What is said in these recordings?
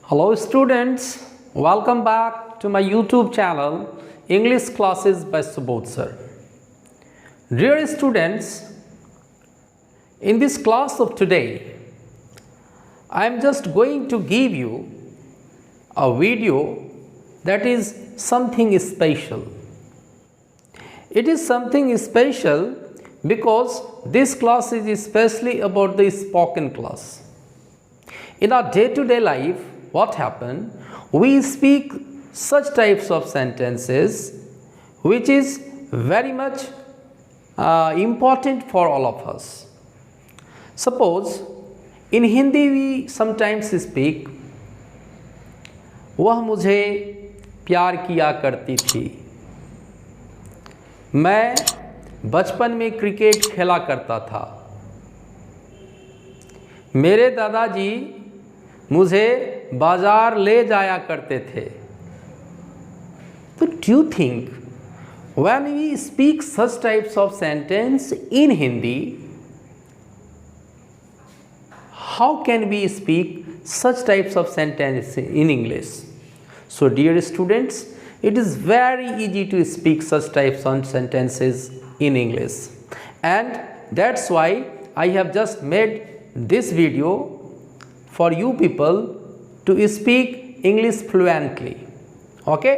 Hello students, welcome back to my YouTube channel English Classes by Subodh Sir. Dear students, in this class of today, I am just going to give you a video that is something special. It is something special because this class is especially about the spoken class. In our day-to-day life, what happens? We speak such types of sentences which is very much important for all of us. Suppose in Hindi we sometimes speak, वह मुझे प्यार किया करती थी, मैं बचपन में cricket खेला करता था, मेरे दादाजी मुझे बाजार ले जाया करते थे. So do you think when we speak such types of sentence in Hindi, how can we speak such types of sentence in English? So dear students, it is very easy to speak such types of sentences in English, and that's why I have just made this video for you people to speak English fluently. Okay?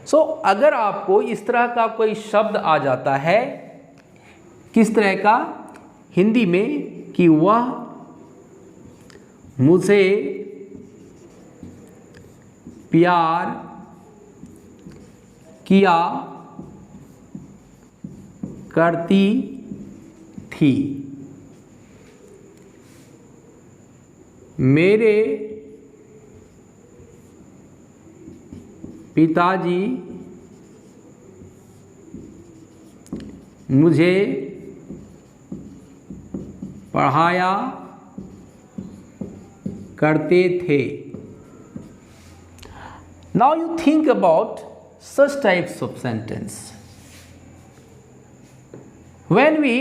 So अगर आपको इस तरह का कोई शब्द आ जाता है, किस तरह का हिंदी में कि वह मुझे प्यार किया करती थी, मेरे पिताजी मुझे पढ़ाया करते थे. Now you think about such types of sentence. When we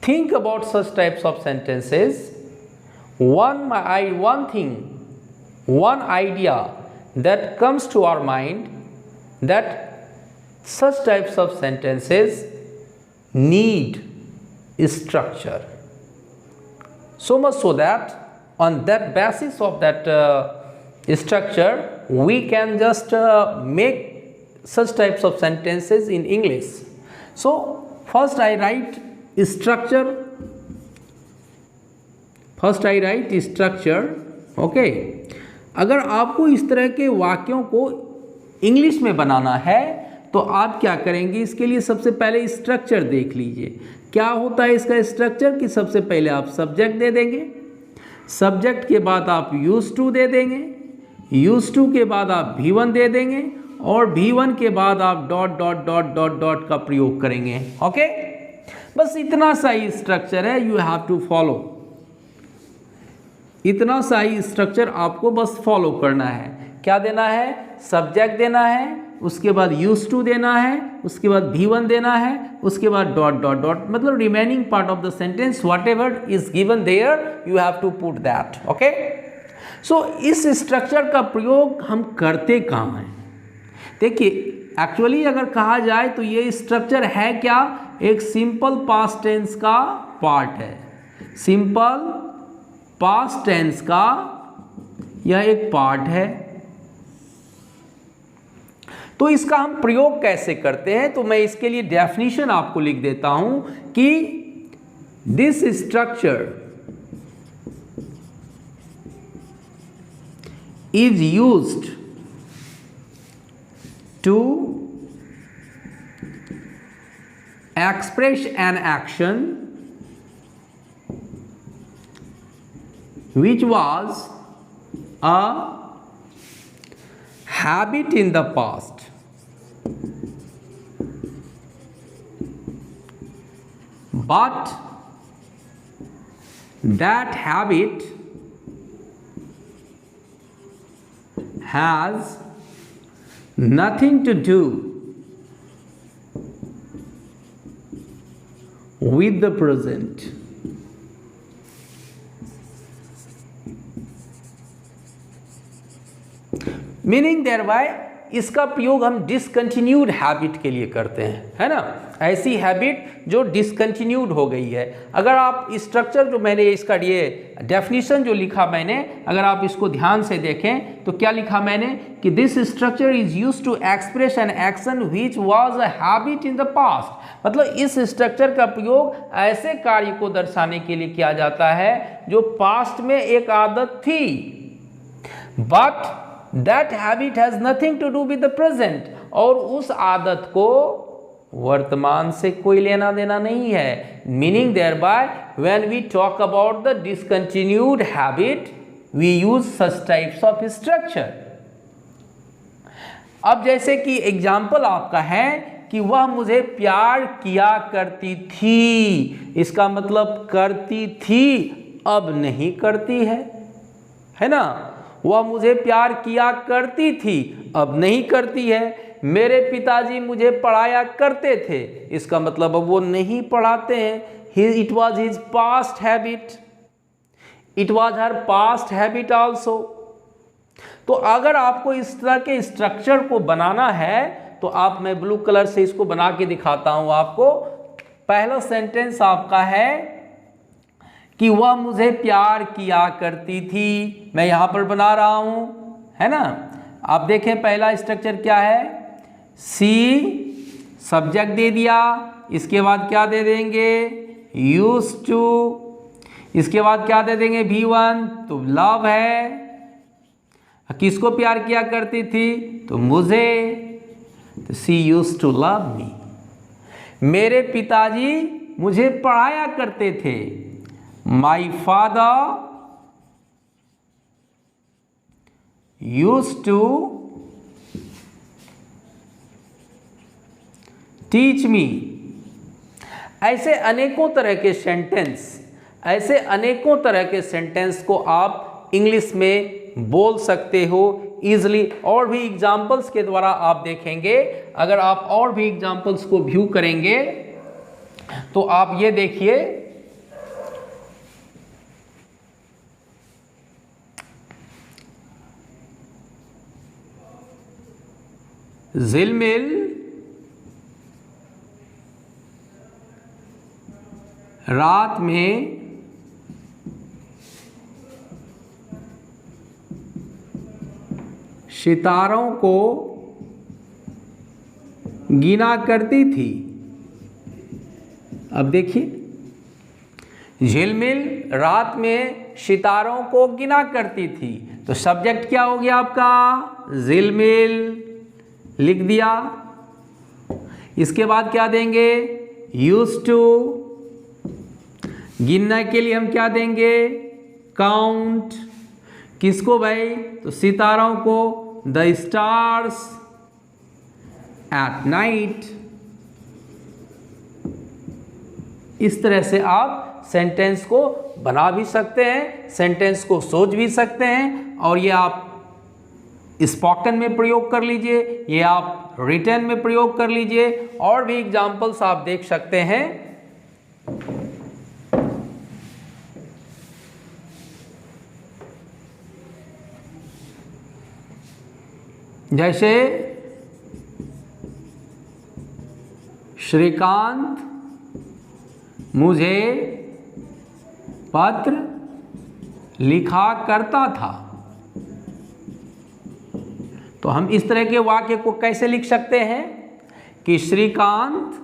think about such types of sentences, one idea that comes to our mind, that such types of sentences need structure. So much so that on that basis of that structure, we can just make such types of sentences in English. So first I write structure. First I right structure. Okay, अगर आपको इस तरह के वाक्यों को English में बनाना है तो आप क्या करेंगे? इसके लिए सबसे पहले स्ट्रक्चर देख लीजिए. क्या होता है इसका स्ट्रक्चर कि सबसे पहले आप सब्जेक्ट दे देंगे, सब्जेक्ट के बाद आप यूज टू दे देंगे, यूज टू के बाद आप V1 दे देंगे और V1 के बाद आप dot dot dot dot dot का प्रयोग करेंगे. ओके, बस इतना सा ही स्ट्रक्चर है. You have to follow. इतना सा ही स्ट्रक्चर आपको बस फॉलो करना है. क्या देना है? सब्जेक्ट देना है, उसके बाद यूज टू देना है, उसके बाद V1 देना है, उसके बाद डॉट डॉट डॉट, मतलब remaining part of the sentence whatever is given there you have to put that. Okay, so इस स्ट्रक्चर का प्रयोग हम करते कहाँ हैं? देखिए, एक्चुअली अगर कहा जाए तो ये स्ट्रक्चर है क्या? एक सिंपल पास्ट टेंस का पार्ट है. सिंपल पास्ट टेंस का यह एक पार्ट है. तो इसका हम प्रयोग कैसे करते हैं? तो मैं इसके लिए डेफिनेशन आपको लिख देता हूं कि this structure is used to express an action which was a habit in the past, but that habit has nothing to do with the present. Meaning thereby इसका प्रयोग हम डिसकंटिन्यूड हैबिट के लिए करते हैं, है ना, ऐसी हैबिट जो डिसकंटिन्यूड हो गई है। अगर आप स्ट्रक्चर जो मैंने इसका ये डेफिनेशन जो लिखा मैंने, अगर आप इसको ध्यान से देखें तो क्या लिखा मैंने कि this structure is used to express an action which was a habit in the past. मतलब इस स्ट्रक्चर का प्रयोग ऐसे कार्य को दर्शाने के लिए किया जाता है जो पास्ट में एक आदत थी, but that habit has nothing to do with the present, और उस आदत को वर्तमान से कोई लेना देना नहीं है। Meaning thereby when we talk about the discontinued habit we use such types of structure. अब जैसे कि एग्जाम्पल आपका है कि वह मुझे प्यार किया करती थी, इसका मतलब करती थी अब नहीं करती है ना। वह मुझे प्यार किया करती थी अब नहीं करती है। मेरे पिताजी मुझे पढ़ाया करते थे, इसका मतलब अब वो नहीं पढ़ाते हैं। It was his past habit, it was her past habit also. तो अगर आपको इस तरह के स्ट्रक्चर को बनाना है तो आप, मैं ब्लू कलर से इसको बना के दिखाता हूं आपको। पहला सेंटेंस आपका है कि वह मुझे प्यार किया करती थी, मैं यहां पर बना रहा हूं, है ना। आप देखें पहला स्ट्रक्चर क्या है, सी सब्जेक्ट दे दिया, इसके बाद क्या दे देंगे, यूज्ड टू, इसके बाद क्या दे देंगे, V1, तो लव है। किसको प्यार किया करती थी, तो मुझे, तो she used to love me. मेरे पिताजी मुझे पढ़ाया करते थे, my father used to teach me. ऐसे अनेकों तरह के सेंटेंस, ऐसे अनेकों तरह के सेंटेंस को आप इंग्लिश में बोल सकते हो इजली। और भी एग्जाम्पल्स के द्वारा आप देखेंगे, अगर आप और भी एग्जाम्पल्स को व्यू करेंगे तो आप ये देखिए, झिलमिल रात में सितारों को गिना करती थी। अब देखिए, झिलमिल रात में सितारों को गिना करती थी, तो सब्जेक्ट क्या हो गया आपका, झिलमिल, लिख दिया। इसके बाद क्या देंगे, यूज्ड टू, गिनने के लिए हम क्या देंगे, काउंट। किसको भाई, तो सितारों को, द स्टार्स एट नाइट। इस तरह से आप सेंटेंस को बना भी सकते हैं, सेंटेंस को सोच भी सकते हैं, और ये आप स्पोकन में प्रयोग कर लीजिए, ये आप रिटन में प्रयोग कर लीजिए। और भी एग्जाम्पल्स आप देख सकते हैं। जैसे श्रीकांत मुझे पत्र लिखा करता था। तो हम इस तरह के वाक्य को कैसे लिख सकते हैं कि Shrikant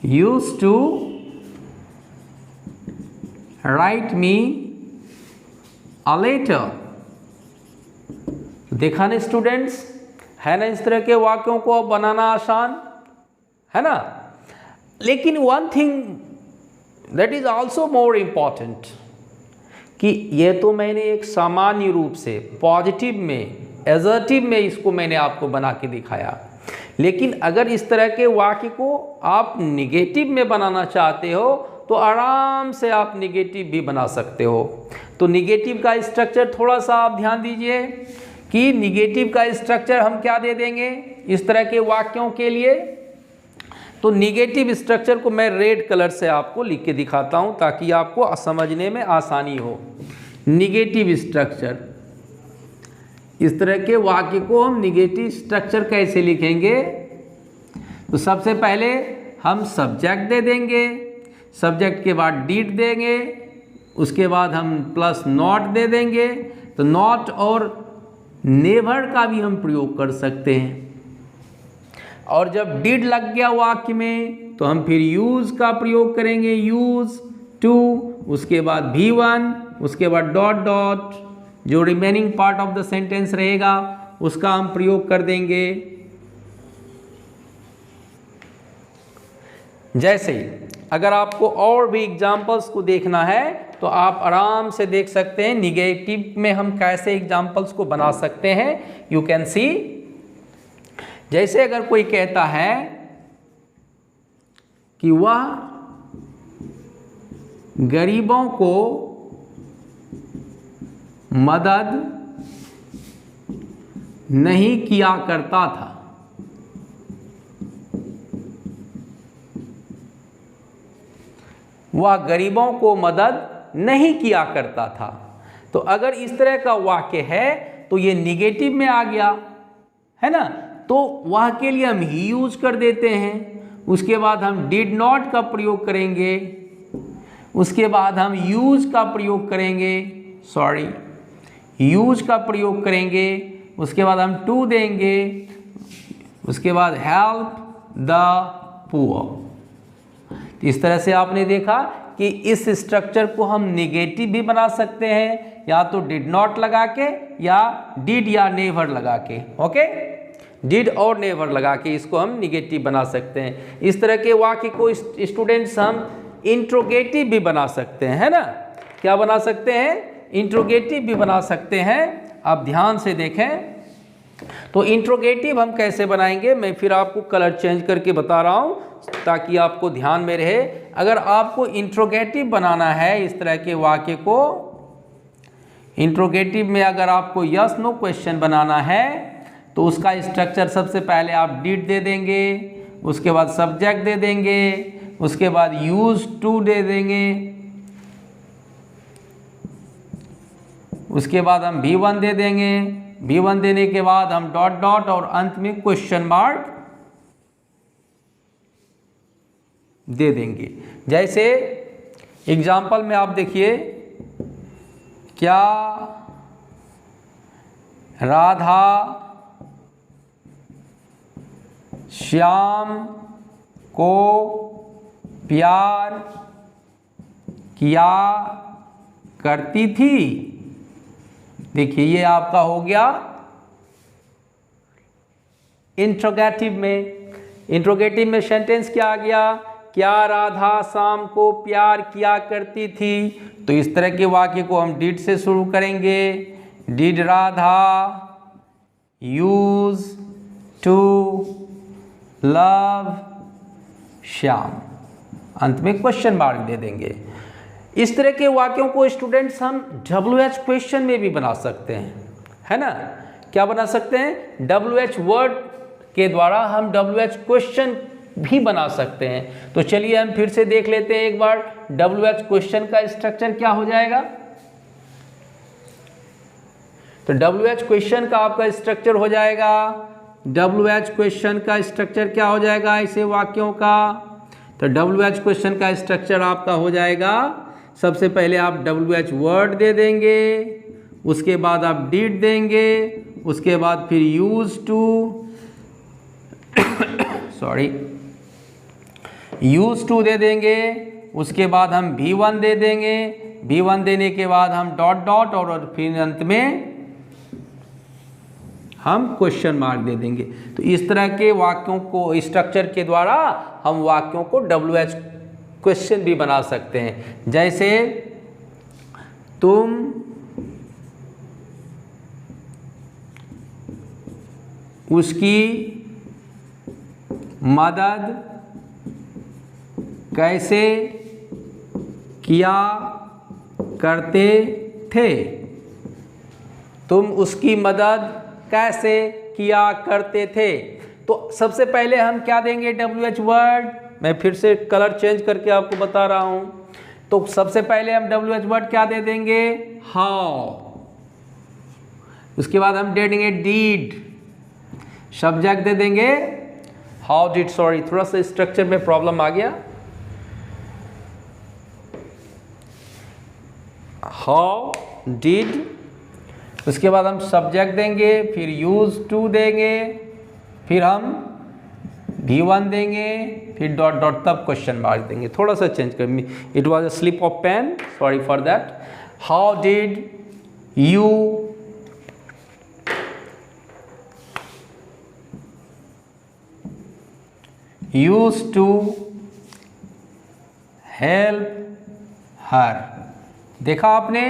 used to write me a letter. देखा ना स्टूडेंट्स, है ना इस तरह के वाक्यों को बनाना आसान, है ना। लेकिन one thing that is also more important, कि ये तो मैंने एक सामान्य रूप से पॉजिटिव में, एजर्टिव में इसको मैंने आपको बना के दिखाया। लेकिन अगर इस तरह के वाक्य को आप निगेटिव में बनाना चाहते हो तो आराम से आप निगेटिव भी बना सकते हो। तो निगेटिव का स्ट्रक्चर थोड़ा सा आप ध्यान दीजिए कि निगेटिव का स्ट्रक्चर हम क्या दे देंगे इस तरह के वाक्यों के लिए। तो निगेटिव स्ट्रक्चर को मैं रेड कलर से आपको लिख के दिखाता हूं ताकि आपको समझने में आसानी हो। Negative structure. इस तरह के वाक्य को हम निगेटिव स्ट्रक्चर कैसे लिखेंगे? तो सबसे पहले हम सब्जेक्ट दे देंगे, सब्जेक्ट के बाद डिड देंगे, उसके बाद हम प्लस नॉट दे देंगे। तो नॉट और नेवर का भी हम प्रयोग कर सकते हैं। और जब डिड लग गया वाक्य में तो हम फिर यूज का प्रयोग करेंगे, यूज टू, उसके बाद V1, उसके बाद डॉट डॉट, जो remaining part of the sentence रहेगा उसका हम प्रयोग कर देंगे। जैसे अगर आपको और भी एग्जाम्पल्स को देखना है तो आप आराम से देख सकते हैं निगेटिव में हम कैसे एग्जाम्पल्स को बना सकते हैं। यू कैन सी, जैसे अगर कोई कहता है कि वह गरीबों को मदद नहीं किया करता था, वह गरीबों को मदद नहीं किया करता था। तो अगर इस तरह का वाक्य है तो ये निगेटिव में आ गया है ना, तो वह के लिए हम ही यूज कर देते हैं। उसके बाद हम डिड नॉट का प्रयोग करेंगे, उसके बाद हम यूज का प्रयोग करेंगे, यूज का प्रयोग करेंगे, उसके बाद हम टू देंगे, उसके बाद हेल्प द पुअर। इस तरह से आपने देखा कि इस स्ट्रक्चर को हम निगेटिव भी बना सकते हैं, या तो डिड नॉट लगा के या डिड या नेवर लगा के। ओके, डिड और नेवर लगा के इसको हम निगेटिव बना सकते हैं। इस तरह के वाक्य को स्टूडेंट्स हम इंट्रोगेटिव भी बना सकते हैं, है ना। क्या बना सकते हैं? इंट्रोगेटिव भी बना सकते हैं। आप ध्यान से देखें तो इंट्रोगेटिव हम कैसे बनाएंगे, मैं फिर आपको कलर चेंज करके बता रहा हूँ ताकि आपको ध्यान में रहे। अगर आपको इंट्रोगेटिव बनाना है इस तरह के वाक्य को, इंट्रोगेटिव में अगर आपको यस नो क्वेश्चन बनाना है तो उसका स्ट्रक्चर सबसे पहले आप डिड दे देंगे, उसके बाद सब्जेक्ट दे देंगे, उसके बाद यूज टू दे देंगे, उसके बाद हम V1 दे देंगे, V1 देने के बाद हम डॉट डॉट और अंत में क्वेश्चन मार्क दे देंगे। जैसे एग्जाम्पल में आप देखिए, क्या राधा श्याम को प्यार किया करती थी? देखिए ये आपका हो गया इंट्रोगेटिव में। इंट्रोगेटिव में सेंटेंस क्या आ गया? क्या राधा श्याम को प्यार किया करती थी? तो इस तरह के वाक्य को हम डिड से शुरू करेंगे। Did Radha use to love Shyam, अंत में क्वेश्चन मार्क दे देंगे। इस तरह के वाक्यों को स्टूडेंट्स हम WH क्वेश्चन में भी बना सकते हैं, है ना। क्या बना सकते हैं? WH वर्ड के द्वारा हम WH क्वेश्चन भी बना सकते हैं। तो चलिए हम फिर से देख लेते हैं एक बार WH क्वेश्चन का स्ट्रक्चर क्या हो जाएगा। तो WH क्वेश्चन का आपका स्ट्रक्चर हो जाएगा, WH क्वेश्चन का स्ट्रक्चर क्या हो जाएगा ऐसे वाक्यों का? तो WH क्वेश्चन का स्ट्रक्चर आपका हो जाएगा, सबसे पहले आप WH वर्ड दे देंगे, उसके बाद आप डिड देंगे, उसके बाद फिर यूज टू यूज टू दे देंगे, उसके बाद हम V1 दे देंगे, V1 देने के बाद हम डॉट डॉट और फिर अंत में हम क्वेश्चन मार्क दे देंगे। तो इस तरह के वाक्यों को स्ट्रक्चर के द्वारा हम वाक्यों को WH क्वेश्चन भी बना सकते हैं। जैसे तुम उसकी मदद कैसे किया करते थे? तुम उसकी मदद कैसे किया करते थे? तो सबसे पहले हम क्या देंगे? WH word. मैं फिर से कलर चेंज करके आपको बता रहा हूँ। तो सबसे पहले हम WH वर्ड क्या दे देंगे, हाउ। उसके बाद हम दे देंगे डीड, सब्जेक्ट दे देंगे हाउ डिड, सॉरी थोड़ा सा स्ट्रक्चर में प्रॉब्लम आ गया, हाउ डिड। उसके बाद हम सब्जेक्ट देंगे, फिर यूज टू देंगे, फिर हम V1 देंगे, फिर डॉट डॉट, तब क्वेश्चन मार्क देंगे। थोड़ा सा चेंज कर, it was a slip of pen, sorry for that. How did you use to help her, देखा आपने,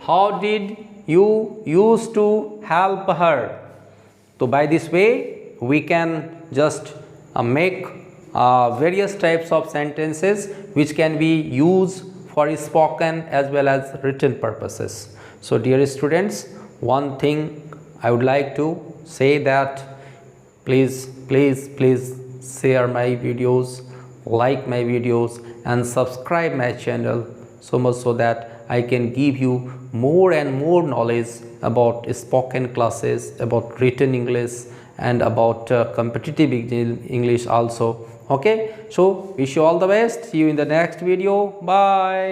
how did you use to help her. तो by this way we can just make various types of sentences which can be used for spoken as well as written purposes. So dear students, one thing I would like to say that please share my videos, like my videos and subscribe my channel, so much so that I can give you more and more knowledge about spoken classes, about written English and about competitive English also. Okay, so wish you all the best. See you in the next video. Bye.